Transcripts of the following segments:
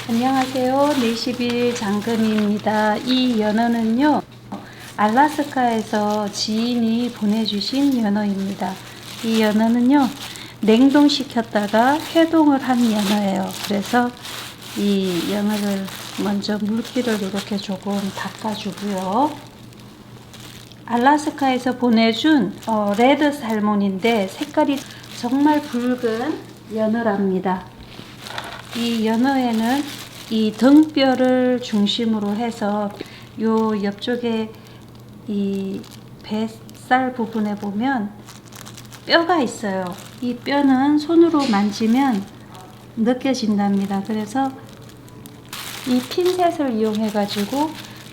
안녕하세요. 네시빌 장금희입니다. 이 연어는요, 알라스카에서 지인이 보내주신 연어입니다. 이 연어는요, 냉동시켰다가 해동을 한 연어예요. 그래서 이 연어를 먼저 물기를 이렇게 조금 닦아주고요. 알라스카에서 보내준 레드 살몬인데 색깔이 정말 붉은 연어랍니다. 이 연어에는 이 등뼈를 중심으로 해서 요 옆쪽에 이 뱃살 부분에 보면 뼈가 있어요. 이 뼈는 손으로 만지면 느껴진답니다. 그래서 이 핀셋을 이용해 가지고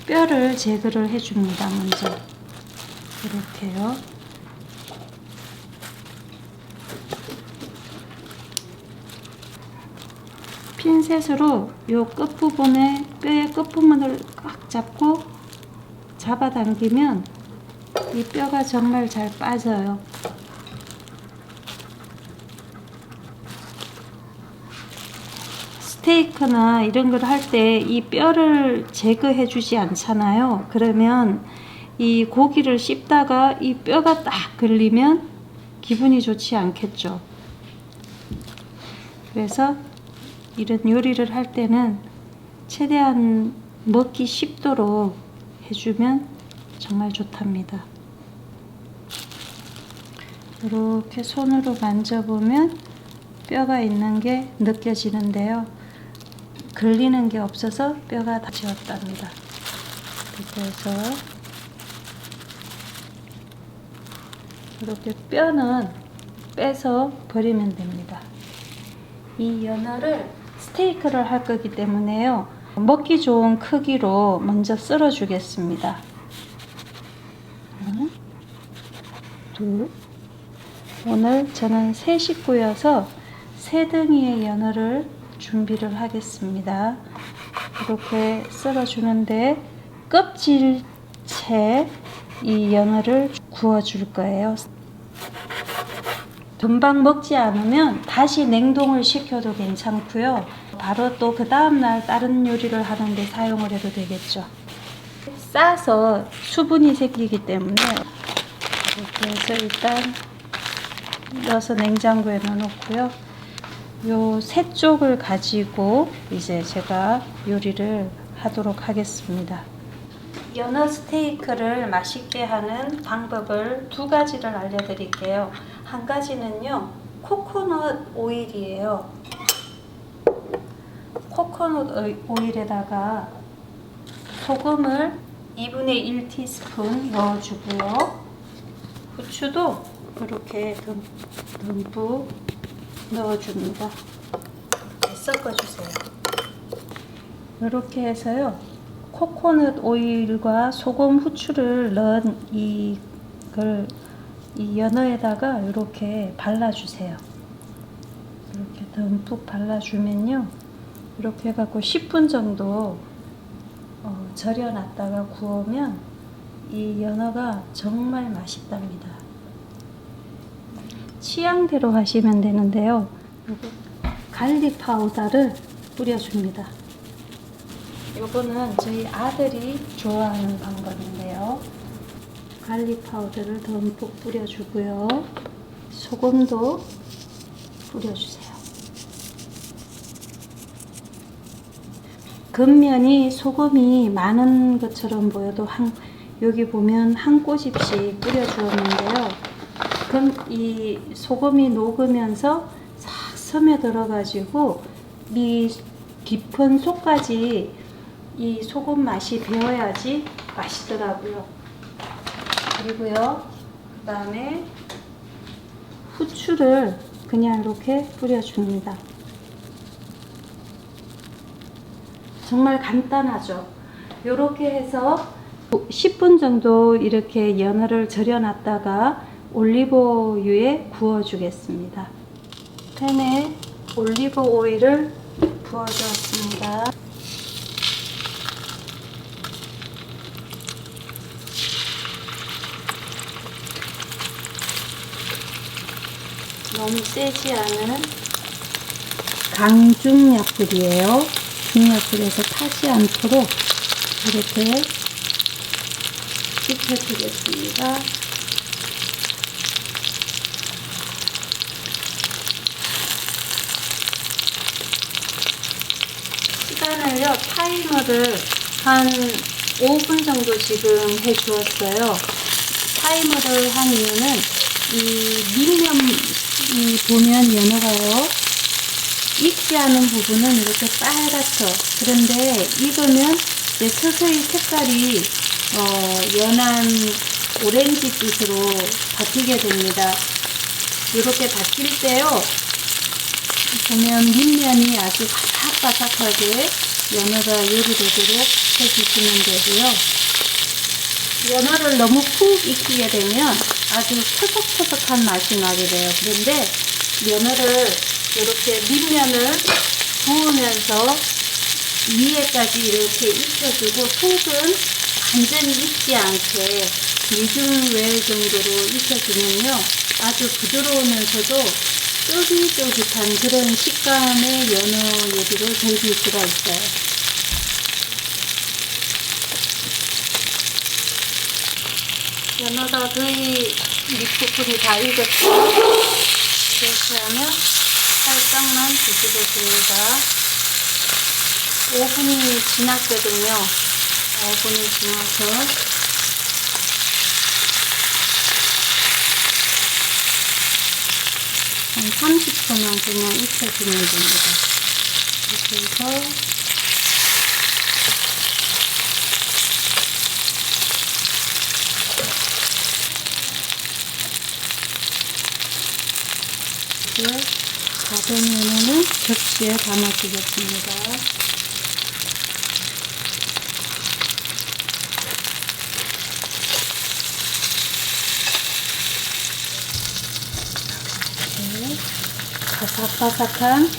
뼈를 제거를 해 줍니다. 먼저 이렇게요. 핀셋으로 요 끝부분에 뼈의 끝부분을 꽉 잡고 잡아당기면 이 뼈가 정말 잘 빠져요. 스테이크나 이런 걸 할 때 이 뼈를 제거해 주지 않잖아요. 그러면 이 고기를 씹다가 이 뼈가 딱 걸리면 기분이 좋지 않겠죠. 그래서 이런 요리를 할 때는 최대한 먹기 쉽도록 해주면 정말 좋답니다. 이렇게 손으로 만져보면 뼈가 있는 게 느껴지는데요. 걸리는 게 없어서 뼈가 다 지웠답니다. 이렇게 해서 이렇게 뼈는 빼서 버리면 됩니다. 이 연어를 스테이크를 할 거기 때문에요. 먹기 좋은 크기로 먼저 썰어 주겠습니다. 둘. 오늘 저는 세 식구여서 세 덩이의 연어를 준비를 하겠습니다. 이렇게 썰어 주는데 껍질째 이 연어를 구워 줄 거예요. 금방 먹지 않으면 다시 냉동을 시켜도 괜찮고요. 바로 또 그 다음날 다른 요리를 하는데 사용을 해도 되겠죠. 싸서 수분이 생기기 때문에 이렇게 해서 일단 넣어서 냉장고에 넣어놓고요. 요 세 쪽을 가지고 이제 제가 요리를 하도록 하겠습니다. 연어 스테이크를 맛있게 하는 방법을 두 가지를 알려드릴게요. 한 가지는요, 코코넛 오일이에요. 코코넛 오일에다가 소금을 2분의 1 티스푼 넣어주고요. 후추도 이렇게 듬뿍 넣어줍니다. 섞어주세요. 이렇게 해서요, 코코넛 오일과 소금, 후추를 넣은 이 연어에다가 이렇게 발라주세요. 이렇게 듬뿍 발라주면요, 이렇게 해갖고 10분 정도 절여놨다가 구우면 이 연어가 정말 맛있답니다. 취향대로 하시면 되는데요. 갈릭 파우더를 뿌려줍니다. 요거는 저희 아들이 좋아하는 방법인데요. 갈릭 파우더를 듬뿍 뿌려주고요. 소금도 뿌려주세요. 겉면이 소금이 많은 것처럼 보여도 여기 보면 한 꼬집씩 뿌려주었는데요. 그럼 이 소금이 녹으면서 싹 스며들어 가지고 이 깊은 속까지 이 소금 맛이 배어야지 맛있더라고요. 그리고요, 그 다음에 후추를 그냥 이렇게 뿌려줍니다. 정말 간단하죠. 이렇게 해서 10분 정도 이렇게 연어를 절여놨다가 올리브유에 구워주겠습니다. 팬에 올리브 오일을 부어주었습니다. 너무 세지 않은 강중 약불이에요. 중화 속에서 타지 않도록 이렇게 익혀주겠습니다. 시간을요, 타이머를 한 5분 정도 지금 해 주었어요. 타이머를 한 이유는 이 밑면이 보면 연어가요, 익지 않은 부분은 이렇게 빨갛죠. 그런데 익으면 이제 서서히 색깔이 연한 오렌지빛으로 바뀌게 됩니다. 이렇게 바뀔 때요, 보면 밑면이 아주 바삭바삭하게 연어가 요리되도록 해주시면 되고요. 연어를 너무 푹 익히게 되면 아주 퍼석퍼석한 맛이 나게 돼요. 그런데 연어를 이렇게 밑면을 구우면서 위에까지 이렇게 익혀주고 속은 완전히 익지 않게 미줄웰 정도로 익혀주면요, 아주 부드러우면서도 쫄깃쫄깃한 그런 식감의 연어 요리로 즐길 수가 있어요. 연어가 거의 밑부분이 다 익었죠. 이렇게 하면 살짝만 뒤집어줍니다. 5분이 지났거든요. 5분이 지나서 한 30초만 그냥 익혀주면 됩니다. 이렇게 해서 다 되면은 접시에 담아주겠습니다. 바삭바삭한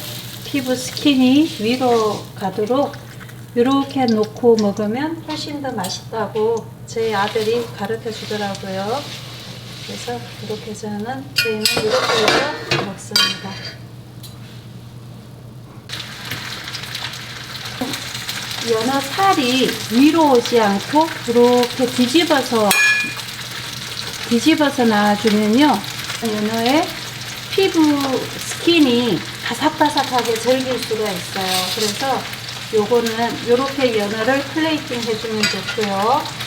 피부 스킨이 위로 가도록 이렇게 놓고 먹으면 훨씬 더 맛있다고 저희 아들이 가르쳐 주더라고요. 그래서 이렇게 저희는 이렇게 해서 먹습니다. 연어 살이 위로 오지 않고 이렇게 뒤집어서 놔주면요, 연어의 피부 스킨이 바삭바삭하게 절길 수가 있어요. 그래서 요거는 요렇게 연어를 플레이팅 해주면 좋고요.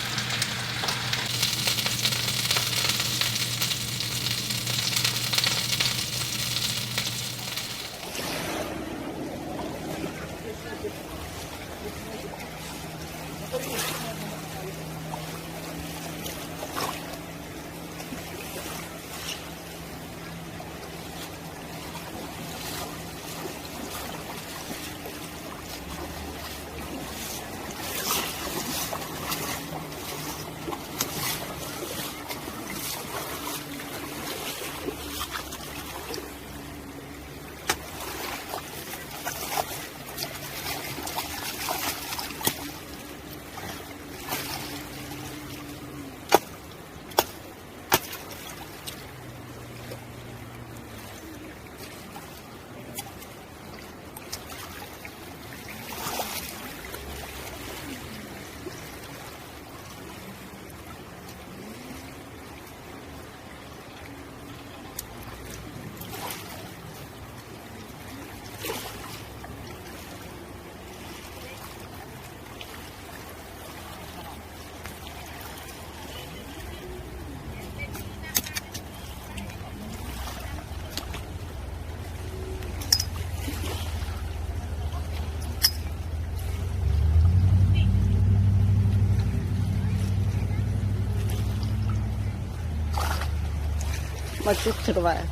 쭉 들어봐요.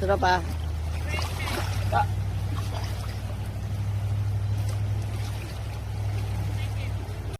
들어봐.